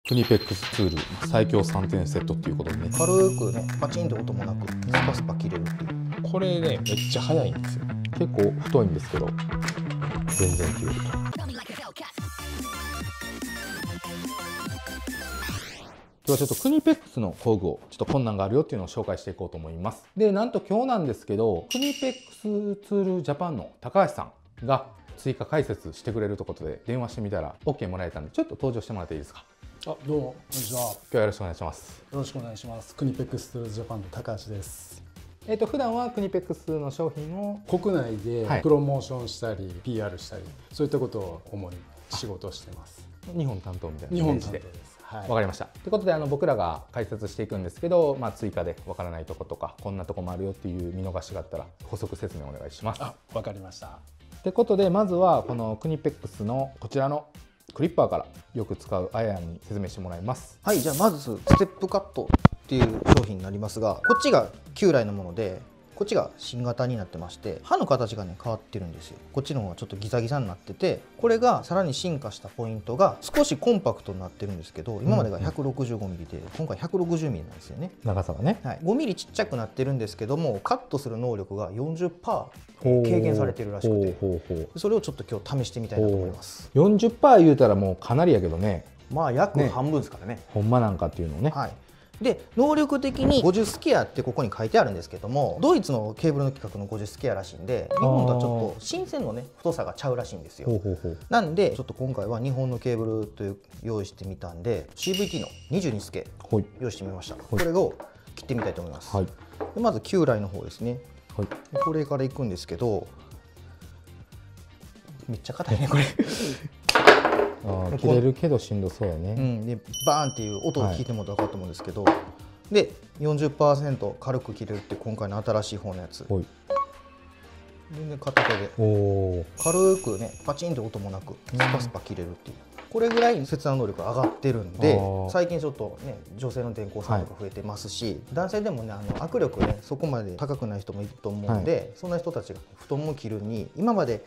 クニペックスツール最強3点セットっていうことでね、軽くねパチンと音もなくスパスパ切れるっていう。これねめっちゃ速いんですよ。結構太いんですけど全然切れると。今日はちょっとクニペックスの工具をちょっと困難があるよっていうのを紹介していこうと思います。で、なんと今日なんですけど、クニペックスツールジャパンの高橋さんが追加解説してくれるということで電話してみたら OK もらえたんで、ちょっと登場してもらっていいですか。どうもこんにちは。今日はよろしくお願いします。よろしくお願いします。クニペックスジャパンの高橋です。普段はクニペックスの商品を国内でプロモーションしたり、PR したり、そういったことを主に仕事をしてます。日本担当みたいな日イメージで。本担当です。はい。わかりました。ということで僕らが解説していくんですけど、追加でわからないとことかこんなとこもあるよっていう見逃しがあったら補足説明お願いします。わかりました。ということでまずはこのクニペックスのこちらのクリッパーからよく使うアイアンに説明してもらいます。はい、じゃあまずステップカットっていう商品になりますが、こっちが旧来のものでこっちが新型になってまして、刃の形がね変わってるんですよ。こっちの方がちょっとギザギザになってて、これがさらに進化したポイントが少しコンパクトになってるんですけど、今までが 165mm で今回 160mm なんですよね。長さがね、はい、5mm ちっちゃくなってるんですけども、カットする能力が 40% 軽減されてるらしくて、それをちょっと今日試してみたいなと思います。 40% 言うたらもうかなりやけどね。まあ約半分ですからね。ほんまなんかっていうのをね。はい。で能力的に50スケアってここに書いてあるんですけども、ドイツのケーブルの規格の50スケアらしいんで、日本とはちょっと新線のね太さがちゃうらしいんですよ。なんでちょっと今回は日本のケーブルという用意してみたんで、 CVT の22スケ用意してみました。これを切ってみたいと思います。でまず旧来の方ですね。これからいくんですけど、めっちゃ硬いねこれ。切れるけどしんどそうやね。でバーンっていう音を聞いても分かると思うんですけど、で 40% 軽く切れるって今回の新しい方のやつ。全然片手で軽くねパチンと音もなくスパスパ切れるっていう、これぐらい切断能力が上がってるんで、最近ちょっとね女性の電工さんとか増えてますし、男性でもね握力ねそこまで高くない人もいると思うんで、そんな人たちが太もも切るに、今まで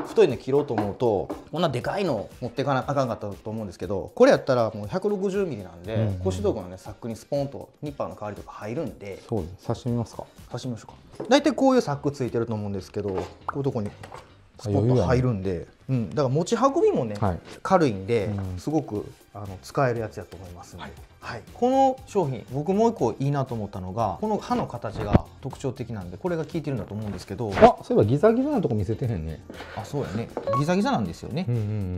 太いの切ろうと思うとこんなでかいの持っていかなあかんかったと思うんですけど、これやったらもう 160mm なんで、腰道具のねサックにスポンとニッパーの代わりとか入るんで。そうです。刺してみますか。刺してみましょうか。大体こういうサックついてると思うんですけど、こういうとこにスポッと入るんで、だから持ち運びもね、軽いんで、すごく使えるやつやと思いますので、この商品僕もう一個いいなと思ったのが、この刃の形が特徴的なんで、これが効いてるんだと思うんですけど、そういえばギザギザなとこ見せてへんね。そうやね、ギザギザなんですよね。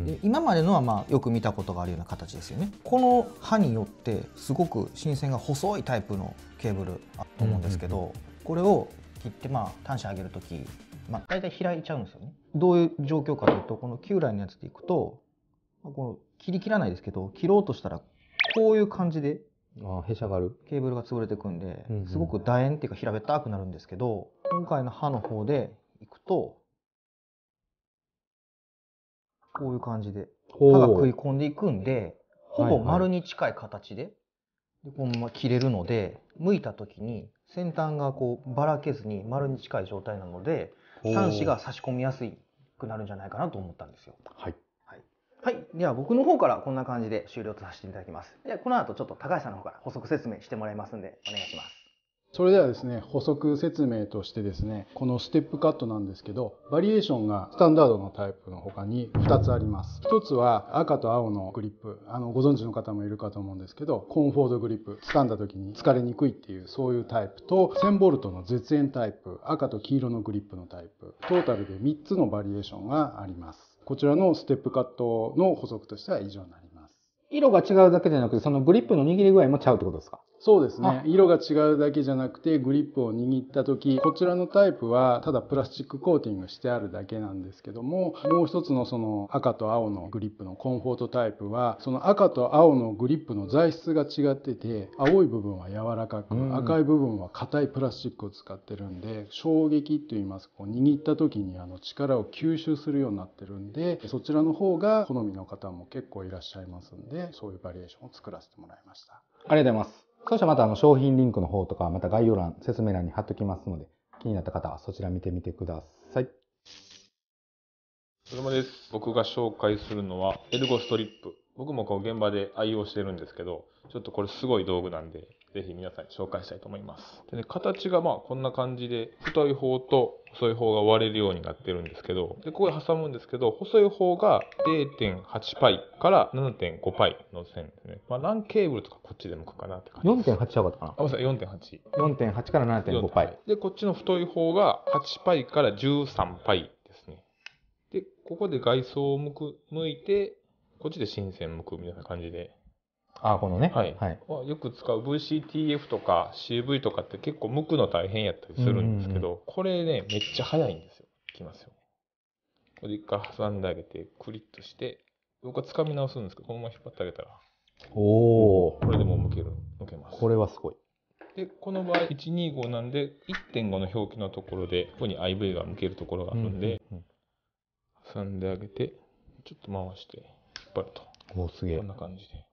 で今までのはよく見たことがあるような形ですよね。この刃によってすごく新線が細いタイプのケーブルあると思うんですけど、これを切って単車上げるとき、大体開いちゃうんですよね。どういう状況かというと、この旧来のやつでいくと、この切らないですけど、切ろうとしたらこういう感じでへしゃがるケーブルが潰れていくんで、すごく楕円っていうか平べったくなるんですけど、今回の刃の方でいくとこういう感じで刃が食い込んでいくんで、ほぼ丸に近い形でこのまま切れるので、剥いた時に先端がこうばらけずに丸に近い状態なので、端子が差し込みやすくなるんじゃないかなと思ったんですよ。では僕の方からこんな感じで終了とさせていただきます。ではこの後ちょっと高橋さんの方から補足説明してもらいますのでお願いします。それではですね、補足説明としてですね、このステップカットなんですけど、バリエーションがスタンダードのタイプの他に2つあります。1つは赤と青のグリップ、ご存知の方もいるかと思うんですけど、コンフォートグリップ、掴んだ時に疲れにくいっていうそういうタイプと、1000ボルトの絶縁タイプ、赤と黄色のグリップのタイプ、トータルで3つのバリエーションがあります。こちらのステップカットの補足としては以上になります。色が違うだけじゃなくて、そのグリップの握り具合もちゃうってことですか。そうですね。色が違うだけじゃなくて、グリップを握った時、こちらのタイプはただプラスチックコーティングしてあるだけなんですけども、もう一つのその赤と青のグリップのコンフォートタイプは、その赤と青のグリップの材質が違ってて、青い部分は柔らかく、赤い部分は硬いプラスチックを使ってるんで、衝撃といいますか、握った時に力を吸収するようになってるんで、そちらの方が好みの方も結構いらっしゃいますんで、そういうバリエーションを作らせてもらいました。ありがとうございます。そしてまた商品リンクの方とかまた概要欄、説明欄に貼っときますので、気になった方はそちら見てみてください。それまでです。僕が紹介するのはエルゴストリップ。僕もこう現場で愛用してるんですけど、ちょっとこれすごい道具なんで、ぜひ皆さんに紹介したいと思います。でね、形がまあこんな感じで、太い方と細い方が割れるようになってるんですけど、で、ここで挟むんですけど、細い方が 0.8 パイから 7.5 パイの線ですね。まあ LAN ケーブルとかこっちで向くかなって感じです。4.8ちゃうかったかな。あ、ごめんなさい、4.8。4.8から 7.5 パイ。で、こっちの太い方が8パイから13パイですね。で、ここで外装を向いて、こっちで新線向くみたいな感じで。あ、このね。はい。よく使う VCTF とか CV とかって結構向くの大変やったりするんですけど、これね、めっちゃ早いんですよ。いきますよ。これ一回挟んであげて、クリッとして、僕は掴み直すんですけど、このまま引っ張ってあげたら。おお。これでもう向けます。これはすごい。で、この場合125なんで、1.5 の表記のところで、ここに IV が向けるところがあるんで、挟んであげて、ちょっと回して、引っ張ると。おー、すげえ。こんな感じで。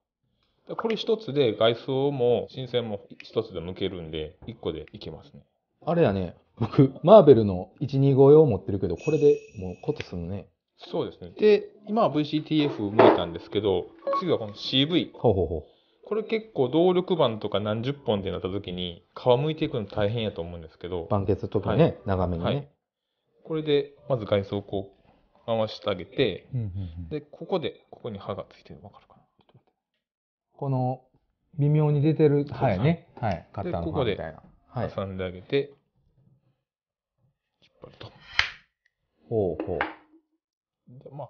これ一つで外装も新線も一つで向けるんで、一個でいけますね。あれやね、僕、マーベルの125用持ってるけど、これでもうことするね。そうですね。で、今は VCTF 向いたんですけど、次はこの CV。ほうほうほう。これ結構動力板とか何十本ってなった時に、皮むいていくの大変やと思うんですけど。盤結の時にね、長めにね、はい。これで、まず外装をこう、回してあげて、で、ここに刃がついてるの分かるかな。この、微妙に出てる刃やね。はい。カッターの刃みたいな。はい。挟んであげて、引っ張ると。ほうほう。でまあ、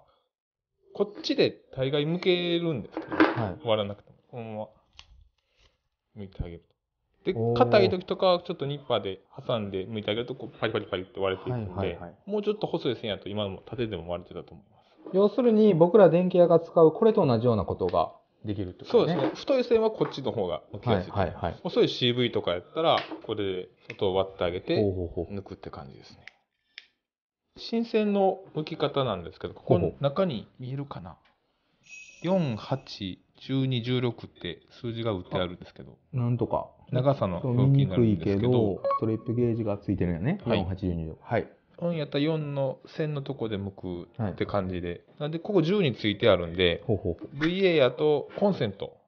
こっちで大概向けるんですけど、割らなくても、このまま剥いてあげると。で、硬い時とかはちょっとニッパーで挟んで剥いてあげると、こうパリパリパリって割れていくんで、もうちょっと細い線やと今も縦でも割れてたと思います。要するに僕ら電気屋が使うこれと同じようなことができるってことですね。そうですね。太い線はこっちの方が剥きやすい。細い CV とかやったら、これで外を割ってあげて、抜くって感じですね。新線の剥き方なんですけど、ここの中に見えるかな ?4、8、12、16って数字が打ってあるんですけど。なんとか。長さの表記になるんですけど。ストリップゲージがついてるよね。4、8、12。はい。4やったら4の線のとこで向くって感じで。なんで、ここ10についてあるんで、VA やとコンセント。こ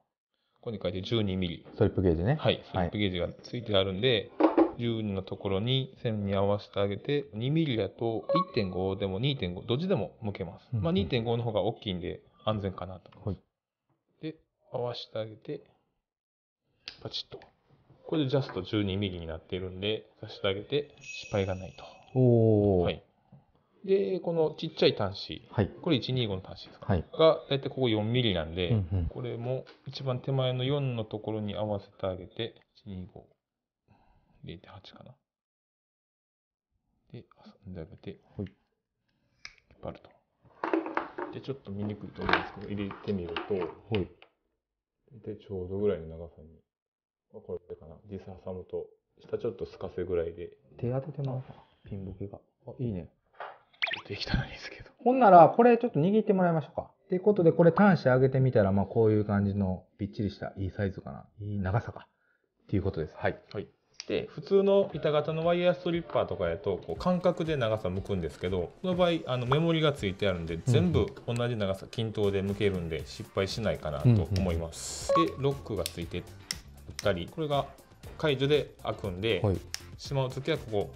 こに書いて12ミリ。ストリップゲージね。はい。ストリップゲージがついてあるんで、12のところに線に合わせてあげて、2ミリだと 1.5 でも 2.5、どっちでも向けます。まあ 2.5 の方が大きいんで安全かなと思います。で、合わせてあげて、パチッと。これでジャスト12ミリになっているんで、させてあげて失敗がないと。はい。で、このちっちゃい端子。これ125の端子ですか。が、だいたいここ4ミリなんで、これも一番手前の4のところに合わせてあげて、125。0.8 かな。で、挟んであげて、引っ張ると。で、ちょっと見にくいと思うんですけど、入れてみると、で、ちょうどぐらいの長さに、これかな。実際挟むと、下ちょっと透かせぐらいで。手当ててますか、ピンボケが。いいね。ちょっとできたらいいですけど。ほんなら、これちょっと握ってもらいましょうか。ということで、これ端子上げてみたら、まあこういう感じのぴっちりしたいいサイズかな。いい長さか。っていうことです。はい。で、普通の板型のワイヤーストリッパーとかやと、こう感覚で長さ向くんですけど、この場合、メモリがついてあるんで、全部同じ長さ、均等で向けるんで、失敗しないかなと思います。で、ロックがついてたり、これが解除で開くんで、しまうときはここ、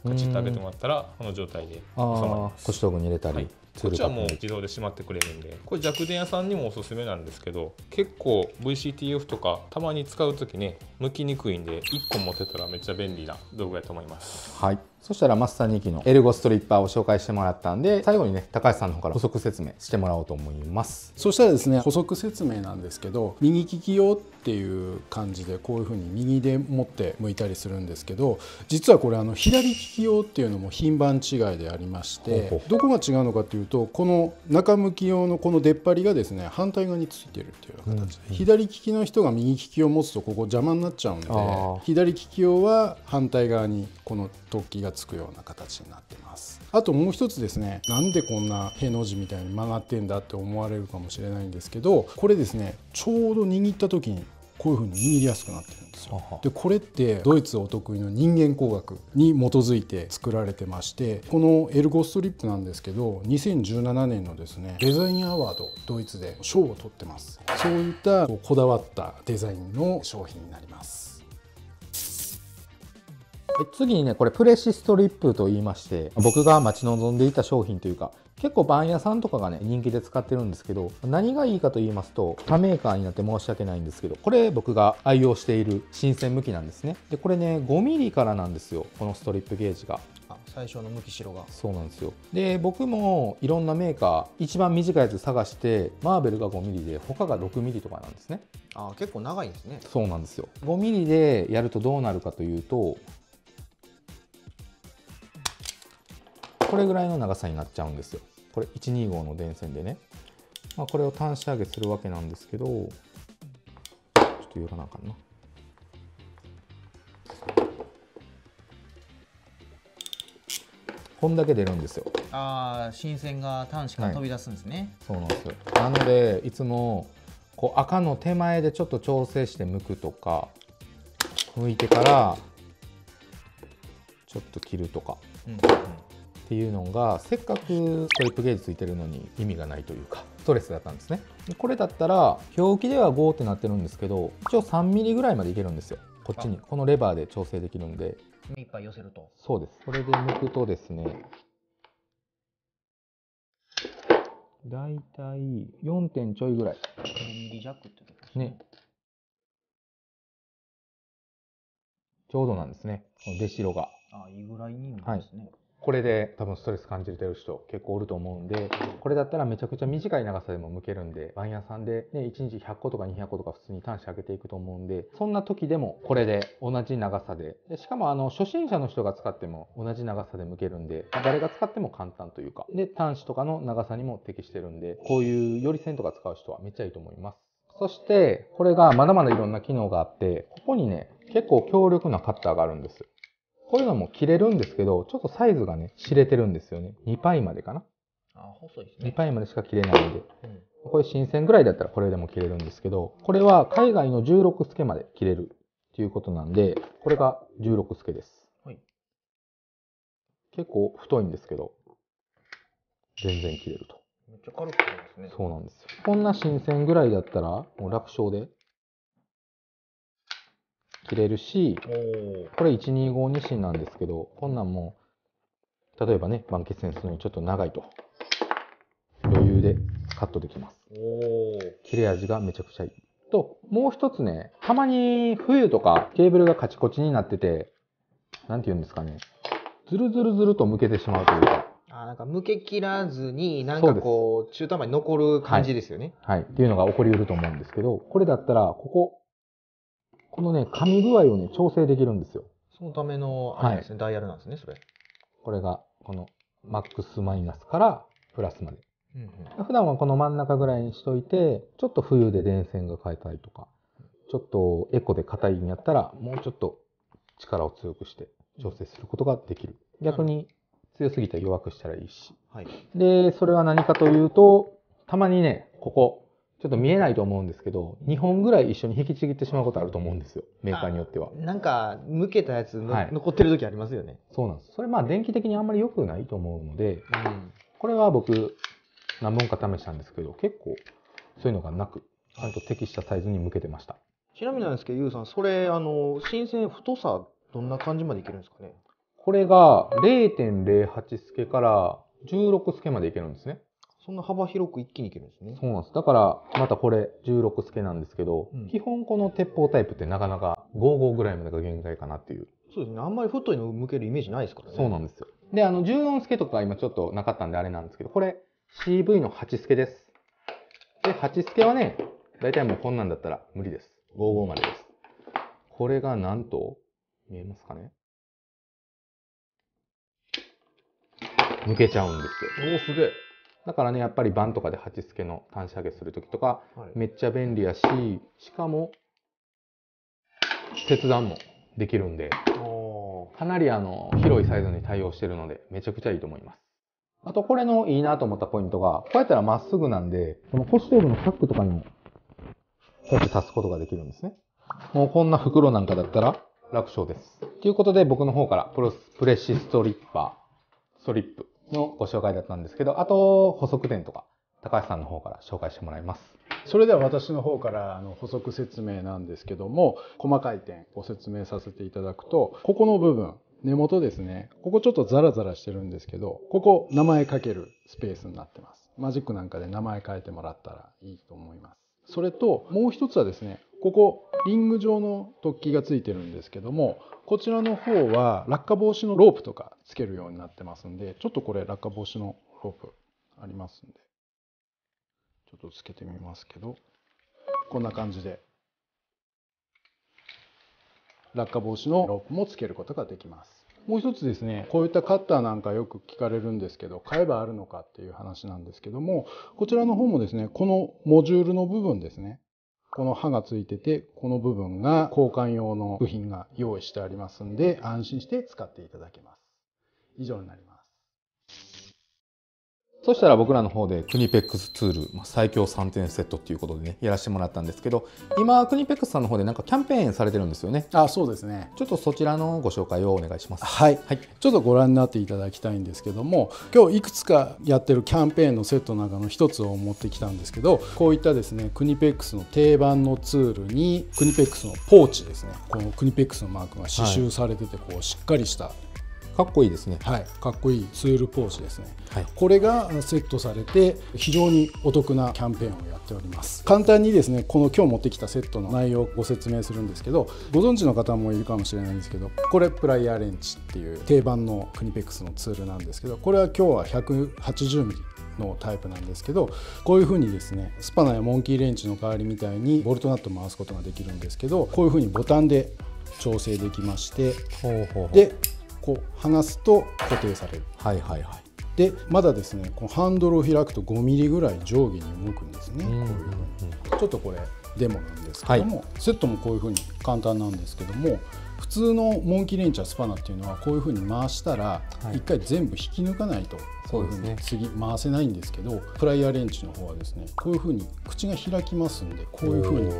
カチッと開けてもらったら、この状態で収まります。腰道具に入れたり。こっちはもう自動で閉まってくれるんで、これ弱電屋さんにもおすすめなんですけど、結構 VCTF とかたまに使うときね、向きにくいんで、1個持ってたらめっちゃ便利な道具やと思います。はい。そしたらマスター2機のエルゴストリッパーを紹介してもらったんで、最後にね、高橋さんの方から補足説明してもらおうと思います。そしたらですね、補足説明なんですけど、右利き用っていう感じでこういう風に右で持って向いたりするんですけど、実はこれ左利き用っていうのも品番違いでありまして、どこが違うのかっていうと、この中向き用のこの出っ張りがですね、反対側についてるっていうような形で、左利きの人が右利きを持つとここ邪魔になっちゃうんで、左利き用は反対側にこの突起がつくような形になってます。あともう一つですね、なんでこんなへの字みたいに曲がってんだって思われるかもしれないんですけど、これですね、ちょうど握った時にこういう風に握りやすくなってるんですよ。でこれってドイツお得意の人間工学に基づいて作られてまして、このエルゴストリップなんですけど、2017年のですねデザインアワードドイツで賞を取ってます。そういったこだわったデザインの商品になります。次にね、これプレシストリップと言いまして、僕が待ち望んでいた商品というか、結構バン屋さんとかがね人気で使ってるんですけど、何がいいかと言いますと、他メーカーになって申し訳ないんですけど、これ僕が愛用している新鮮向きなんですね。でこれね 5mm からなんですよ、このストリップゲージが。最初の向き代が。そうなんですよ。で僕もいろんなメーカー一番短いやつ探して、マーベルが 5mm で他が 6mm とかなんですね。結構長いんですね。そうなんですよ。 5mm でやるとどうなるかというと、これぐらいの長さになっちゃうんですよ。これ125の電線でね、これを端子上げするわけなんですけど、ちょっと寄らなあかんな。こんだけ出るんですよ。新線が端子から飛び出すんですね。そうなんですよ。なのでいつもこう赤の手前でちょっと調整して剥くとか、剥いてからちょっと切るとか。っていうのが、せっかくストリップゲージついてるのに意味がないというかストレスだったんですね。これだったら表記では5ってなってるんですけど、一応 3mm ぐらいまでいけるんですよ。こっちにこのレバーで調整できるんで、目いっぱい寄せると。そうです。これで剥くとですね、だいたい 4 点ちょいぐらい 5mm 弱ってことですね。ちょうどなんですね、この出代が。いいぐらいになるんですね。これで多分ストレス感じてる人結構おると思うんで、これだったらめちゃくちゃ短い長さでも剥けるんで、バン屋さんで、ね、1日100個とか200個とか普通に端子上げていくと思うんで、そんな時でもこれで同じ長さで、しかも初心者の人が使っても同じ長さで剥けるんで、誰が使っても簡単というか、で端子とかの長さにも適してるんで、こういうより線とか使う人はめっちゃいいと思います。そしてこれがまだまだいろんな機能があって、ここにね結構強力なカッターがあるんです。こういうのも切れるんですけど、ちょっとサイズがね、知れてるんですよね。2パイまでかな。細いですね。2パイまでしか切れないんで。これ新鮮ぐらいだったらこれでも切れるんですけど、これは海外の16スケまで切れるっていうことなんで、これが16スケです。結構太いんですけど、全然切れると。めっちゃ軽くなりますね。そうなんですよ。こんな新鮮ぐらいだったら、もう楽勝で切れるし、これ125ニシンなんですけど、こんなんも例えばね、バンケスセンスのちょっと長いと余裕でカットできます。切れ味がめちゃくちゃいいと、もう一つね、たまに冬とかケーブルがカチコチになってて、なんて言うんですかね、ズルズルズルと剥けてしまうというか、なんか剥け切らずになんかこう中途半端に残る感じですよね。はい、っていうのが起こりうると思うんですけど、これだったらこのね、噛み具合をね、調整できるんですよ。そのためのあれですね、ダイヤルなんですね、それ。これが、このマックスマイナスからプラスまで。普段はこの真ん中ぐらいにしといて、ちょっと冬で電線が変えたりとか、ちょっとエコで硬いんやったら、もうちょっと力を強くして調整することができる。逆に強すぎたら弱くしたらいいし。で、それは何かというと、たまにね、ここ、ちょっと見えないと思うんですけど、2本ぐらい一緒に引きちぎってしまうことあると思うんですよ、メーカーによっては。なんか剥けたやつ残ってる時ありますよね。そうなんです。それ電気的にあんまり良くないと思うので、これは僕何本か試したんですけど、結構そういうのがなく、ちゃんと適したサイズに剥けてました。ちなみになんですけど、ゆうさん、それ新鮮太さどんな感じまでいけるんですかね。これが 0.08 スケから16スケまでいけるんですね。そんな幅広く一気にいけるんですね。そうなんです。だからまたこれ16スケなんですけど、基本この鉄砲タイプってなかなか55ぐらいまでが限界かなっていう。そうですね。あんまり太いの向けるイメージないですからね。そうなんですよ。で、14スケとか今ちょっとなかったんであれなんですけど、これ CV の8スケです。で、8スケはね、だいたいもうこんなんだったら無理です。55までです。これがなんと、見えますかね、抜けちゃうんですよ。すげえ。だからね、やっぱりバンとかで8スケの端子上げするときとか、めっちゃ便利やし、しかも、切断もできるんで、かなり広いサイズに対応してるので、めちゃくちゃいいと思います。あと、これのいいなと思ったポイントが、こうやったらまっすぐなんで、この腰道具のタックとかにも、こうやって足すことができるんですね。もうこんな袋なんかだったら楽勝です。ということで僕の方からプレシストリップのご紹介だったんですけど、あと補足点とか高橋さんの方から紹介してもらいます。それでは私の方から補足説明なんですけども、細かい点ご説明させていただくと、ここの部分、根元ですね、ここちょっとザラザラしてるんですけど、ここ名前書けるスペースになってます。マジックなんかで名前書いてもらったらいいと思います。それともう一つはですね、ここリング状の突起がついてるんですけども、こちらの方は落下防止のロープとかつけるようになってますんで、ちょっとこれ落下防止のロープありますんで、ちょっとつけてみますけど、こんな感じで落下防止のロープもつけることができます。もう一つですね、こういったカッターなんかよく聞かれるんですけど、買えばあるのかっていう話なんですけども、こちらの方もですね、このモジュールの部分ですね、この刃がついてて、この部分が交換用の部品が用意してありますんで、安心して使っていただけます。以上になります。そしたら僕らの方でクニペックスツール最強3点セットっていうことでね、やらせてもらったんですけど、今クニペックスさんの方でなんかキャンペーンされてるんですよね。そうですね。ちょっとそちらのご紹介をお願いします。はい。ちょっとご覧になっていただきたいんですけども、今日いくつかやってるキャンペーンのセットの中の一つを持ってきたんですけど、こういったですね、クニペックスの定番のツールにクニペックスのポーチですね、このクニペックスのマークが刺繍されてて、こうしっかりしたかっこいいですね。はい、かっこいいツールポーチですね。はい、これがセットされて非常にお得なキャンペーンをやっております。簡単にですね、この今日持ってきたセットの内容をご説明するんですけど、ご存知の方もいるかもしれないんですけど、これプライヤーレンチっていう定番のクニペックスのツールなんですけど、これは今日は 180mmのタイプなんですけど、こういうふうにですね、スパナやモンキーレンチの代わりみたいにボルトナットを回すことができるんですけど、こういうふうにボタンで調整できまして、でこう離すと固定される。でまだですね、このハンドルを開くと 5mm ぐらい上下に動くんですね。こういうふうにちょっとこれデモなんですけども、セットもこういうふうに簡単なんですけども、普通のモンキーレンチやスパナっていうのはこういうふうに回したら一回全部引き抜かないとこういうふうに次回せないんですけど、プライヤーレンチの方はですね、こういうふうに口が開きますんで、こういうふうに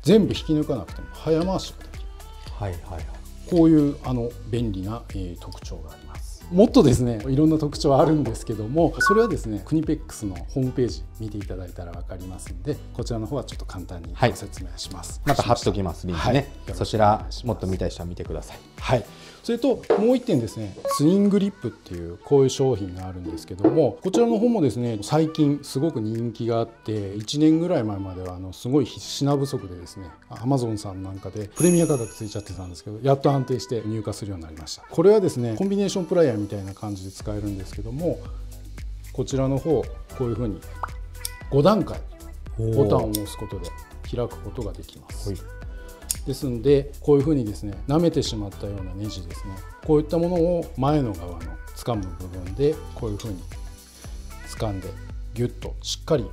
全部引き抜かなくても早回しができる。こういう便利な特徴があります。もっとですね、いろんな特徴はあるんですけども、それはですね、クニペックスのホームページ見ていただいたら分かりますんで、こちらの方はちょっと簡単にご説明します。また貼っておきます、リンクね。そちらもっと見たい人は見てください。はい。それともう1点ですね、ツイングリップっていうこういう商品があるんですけども、こちらの方もですね、最近すごく人気があって、1年ぐらい前まではすごい品不足でですね、Amazon さんなんかでプレミア価格ついちゃってたんですけど、やっと安定して入荷するようになりました。これはですね、コンビネーションプライヤーみたいな感じで使えるんですけども、こちらの方こういうふうに5段階ボタンを押すことで開くことができます。ですので、こういうふうにですね、舐めてしまったようなネジですね、こういったものを前の側の掴む部分でこういうふうに掴んでギュッとしっかり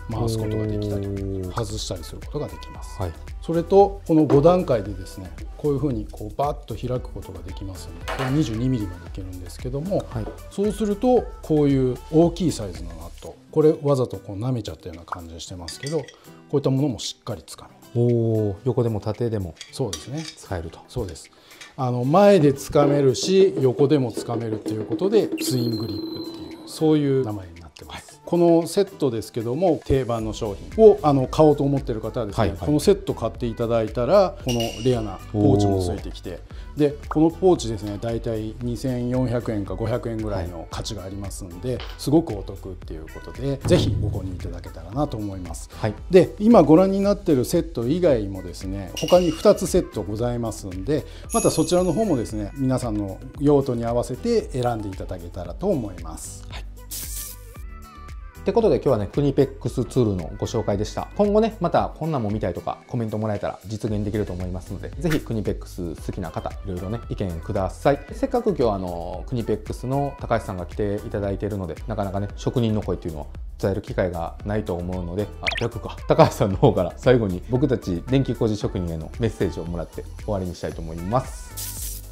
回すことができたり外したりすることができます。それとこの5段階でですね、こういうふうにこうバッと開くことができますので、これ 22mm までいけるんですけども、そうするとこういう大きいサイズのナット、これわざとこう舐めちゃったような感じがしてますけど、こういったものもしっかり掴める。横でも縦でもそうですね、使えると。そうです。前で掴めるし横でも掴めるということでツイングリップっていう、そういう名前になってます。このセットですけども、定番の商品を買おうと思ってる方はですね、このセット買っていただいたらこのレアなポーチもついてきて、でこのポーチですね、だいたい2400円か500円ぐらいの価値がありますんで、すごくお得っていうことで、ぜひご購入いただけたらなと思います。で今ご覧になっているセット以外もですね、他に2つセットございますんで、またそちらの方もですね、皆さんの用途に合わせて選んでいただけたらと思います。ってことで今日はね、クニペックスツールのご紹介でした。今後ね、またこんなんも見たいとかコメントもらえたら実現できると思いますので、ぜひクニペックス好きな方、いろいろね、意見ください。せっかく今日クニペックスの高橋さんが来ていただいているので、なかなかね、職人の声っていうのを伝える機会がないと思うので、逆か、高橋さんの方から最後に僕たち電気工事職人へのメッセージをもらって終わりにしたいと思います。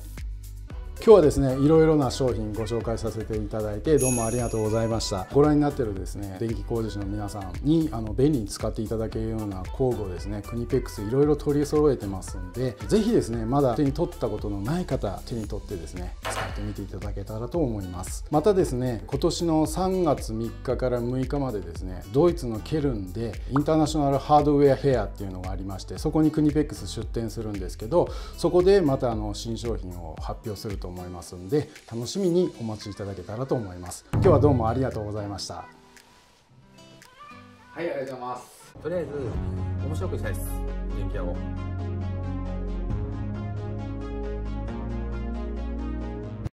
今日はですねいろいろな商品ご紹介させていただいてどうもありがとうございました。ご覧になっているですね電気工事士の皆さんに便利に使っていただけるような工具をですねクニペックスいろいろ取り揃えてますんで、ぜひですねまだ手に取ったことのない方手に取ってですね使ってみていただけたらと思います。またですね今年の3月3日から6日までですねドイツのケルンでインターナショナルハードウェアフェアっていうのがありまして、そこにクニペックス出展するんですけど、そこでまた新商品を発表すると思いますんで楽しみにお待ちいただけたらと思います。今日はどうもありがとうございました。はい、ありがとうございます。とりあえず面白くしたいです、電気屋を。